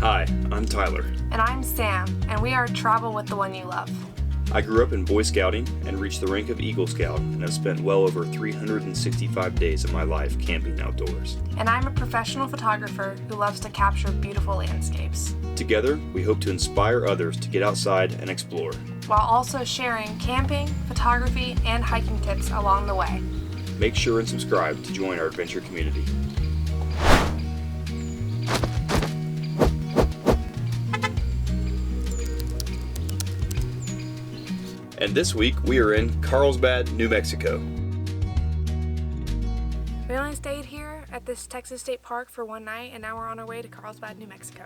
Hi, I'm Tyler. And I'm Sam, and we are Travel with the One You Love. I grew up in Boy Scouting and reached the rank of Eagle Scout, and have spent well over 365 days of my life camping outdoors. And I'm a professional photographer who loves to capture beautiful landscapes. Together, we hope to inspire others to get outside and explore, while also sharing camping, photography, and hiking tips along the way. Make sure and subscribe to join our adventure community. And this week, we are in Carlsbad, New Mexico. We only stayed here at this Texas State Park for one night, and now we're on our way to Carlsbad, New Mexico.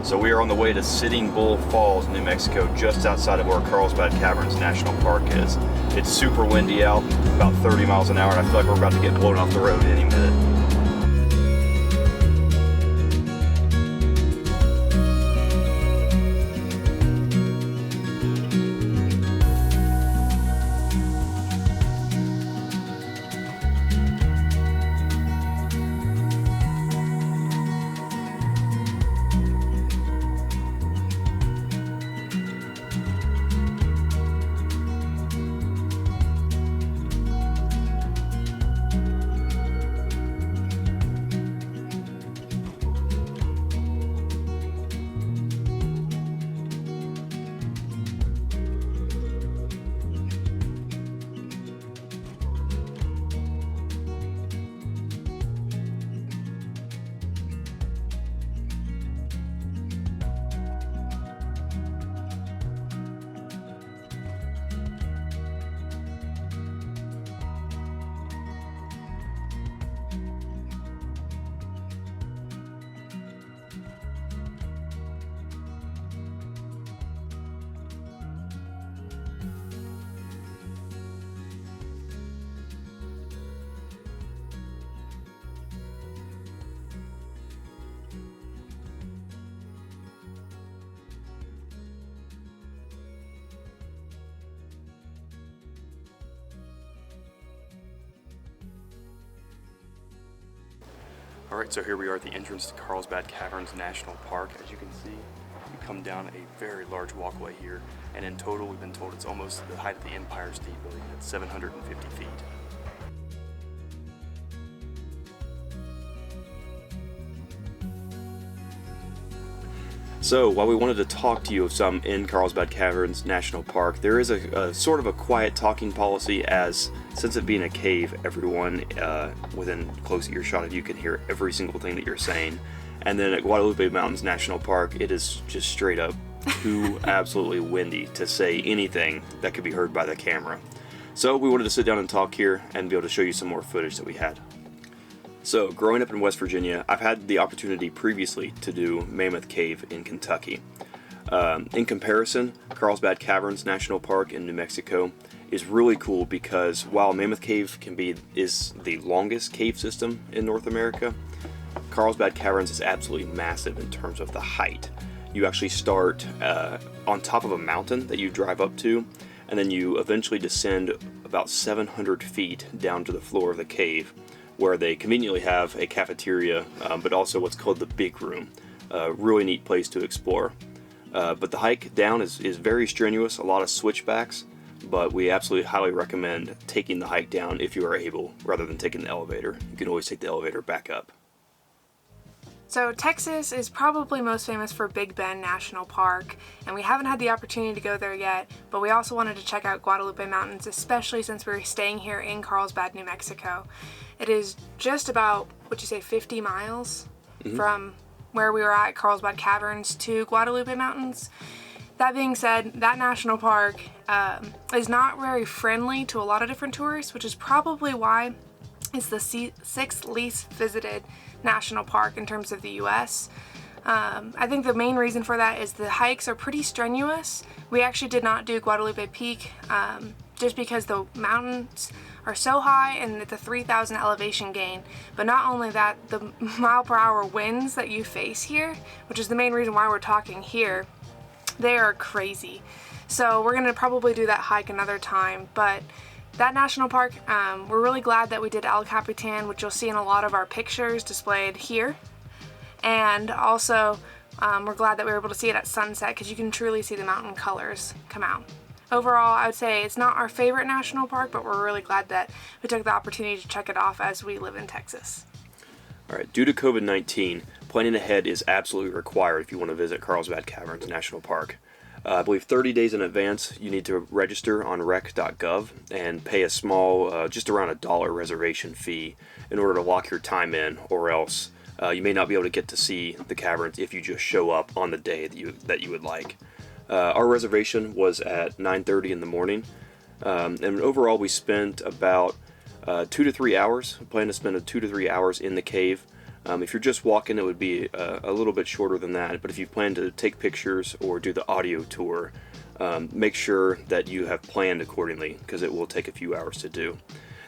So we are on the way to Sitting Bull Falls, New Mexico, just outside of where Carlsbad Caverns National Park is. It's super windy out, about 30 miles an hour, and I feel like we're about to get blown off the road any minute. Alright, so here we are at the entrance to Carlsbad Caverns National Park. As you can see, you come down a very large walkway here, and in total we've been told it's almost the height of the Empire State Building at 750 feet. So, while we wanted to talk to you of some in Carlsbad Caverns National Park, there is a sort of a quiet talking policy, as since it being a cave, everyone within close earshot of you can hear every single thing that you're saying. And then at Guadalupe Mountains National Park, it is just straight up too absolutely windy to say anything that could be heard by the camera. So we wanted to sit down and talk here and be able to show you some more footage that we had. So, growing up in West Virginia, I've had the opportunity previously to do Mammoth Cave in Kentucky. In comparison, Carlsbad Caverns National Park in New Mexico is really cool because while Mammoth Cave is the longest cave system in North America, Carlsbad Caverns is absolutely massive in terms of the height. You actually start on top of a mountain that you drive up to, and then you eventually descend about 700 feet down to the floor of the cave, where they conveniently have a cafeteria, but also what's called the Big Room. Really neat place to explore. But the hike down is very strenuous, a lot of switchbacks, but we absolutely highly recommend taking the hike down if you are able, rather than taking the elevator. You can always take the elevator back up. So Texas is probably most famous for Big Bend National Park, and we haven't had the opportunity to go there yet, but we also wanted to check out Guadalupe Mountains, especially since we're staying here in Carlsbad, New Mexico. It is just about, 50 miles from where we were at Carlsbad Caverns to Guadalupe Mountains. That being said, that national park is not very friendly to a lot of different tourists, which is probably why it's the sixth least visited national park in terms of the US. I think the main reason for that is the hikes are pretty strenuous. We actually did not do Guadalupe Peak just because the mountains are so high and it's a 3,000 elevation gain. But not only that, the mile-per-hour winds that you face here, which is the main reason why we're talking here, they are crazy. So we're gonna probably do that hike another time. But that national park, we're really glad that we did El Capitan, which you'll see in a lot of our pictures displayed here. And also, we're glad that we were able to see it at sunset because you can truly see the mountain colors come out. Overall, I would say it's not our favorite national park, but we're really glad that we took the opportunity to check it off as we live in Texas. All right, due to COVID-19, planning ahead is absolutely required if you want to visit Carlsbad Caverns National Park. I believe 30 days in advance, you need to register on rec.gov and pay a small, just around $1 reservation fee in order to lock your time in, or else you may not be able to get to see the caverns if you just show up on the day that you would like. Our reservation was at 9:30 in the morning, and overall we spent about 2 to 3 hours. We plan to spend 2 to 3 hours in the cave. If you're just walking, it would be a little bit shorter than that, but if you plan to take pictures or do the audio tour, make sure that you have planned accordingly because it will take a few hours to do.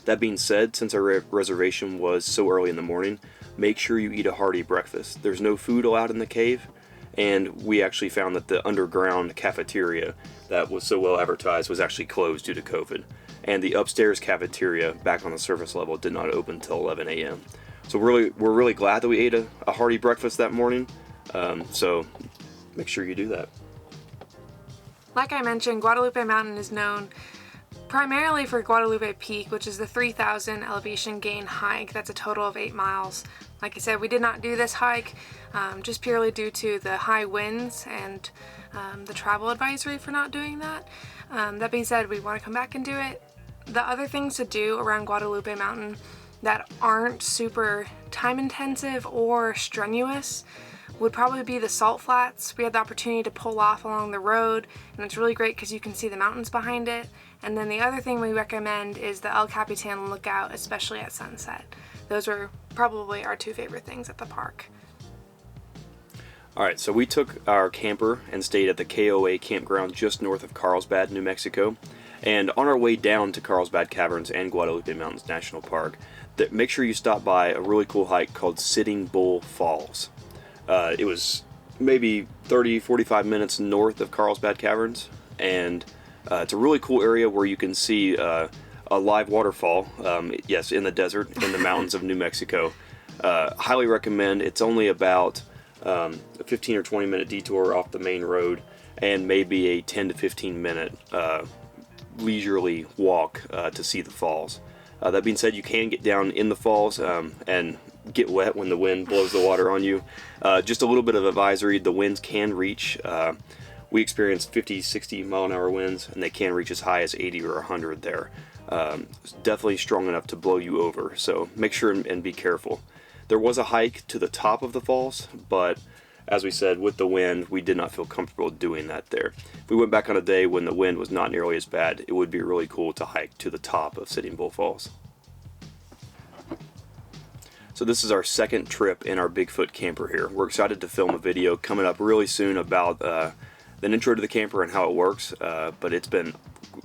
That being said, since our reservation was so early in the morning, make sure you eat a hearty breakfast. There's no food allowed in the cave, and we actually found that the underground cafeteria that was so well advertised was actually closed due to COVID, and the upstairs cafeteria back on the surface level did not open until 11 a.m. So we're really glad that we ate a hearty breakfast that morning, so make sure you do that. Like I mentioned, Guadalupe Mountain is known primarily for Guadalupe Peak, which is the 3,000 elevation gain hike. That's a total of 8 miles. Like I said, we did not do this hike just purely due to the high winds and the travel advisory for not doing that. That being said, we want to come back and do it. The other things to do around Guadalupe Mountain that aren't super time intensive or strenuous would probably be the salt flats. We had the opportunity to pull off along the road, and it's really great because you can see the mountains behind it. And then the other thing we recommend is the El Capitan lookout, especially at sunset. Those were probably our 2 favorite things at the park. Alright, so we took our camper and stayed at the KOA campground just north of Carlsbad, New Mexico. And on our way down to Carlsbad Caverns and Guadalupe Mountains National Park, make sure you stop by a really cool hike called Sitting Bull Falls. It was maybe 30-45 minutes north of Carlsbad Caverns, and it's a really cool area where you can see a live waterfall, yes, in the desert, in the mountains of New Mexico. Highly recommend. It's only about a 15 or 20 minute detour off the main road, and maybe a 10 to 15 minute leisurely walk to see the falls. That being said, you can get down in the falls and get wet when the wind blows the water on you. Just a little bit of advisory, the winds can reach, we experienced 50-60 mile an hour winds, and they can reach as high as 80 or 100 there. Definitely strong enough to blow you over, so make sure and be careful. There was a hike to the top of the falls, but as we said, with the wind, we did not feel comfortable doing that there. If we went back on a day when the wind was not nearly as bad, it would be really cool to hike to the top of Sitting Bull Falls. So this is our second trip in our Bigfoot camper here. We're excited to film a video coming up really soon about an intro to the camper and how it works, but it's been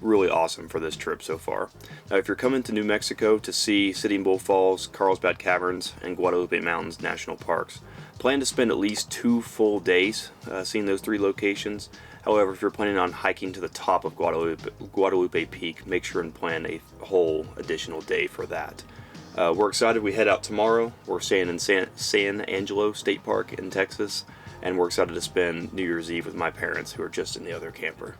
really awesome for this trip so far. Now, if you're coming to New Mexico to see Sitting Bull Falls, Carlsbad Caverns, and Guadalupe Mountains National Parks, plan to spend at least 2 full days seeing those 3 locations. However, if you're planning on hiking to the top of Guadalupe Peak, make sure and plan a whole additional day for that. We're excited. We head out tomorrow. We're staying in San Angelo State Park in Texas, and we're excited to spend New Year's Eve with my parents, who are just in the other camper.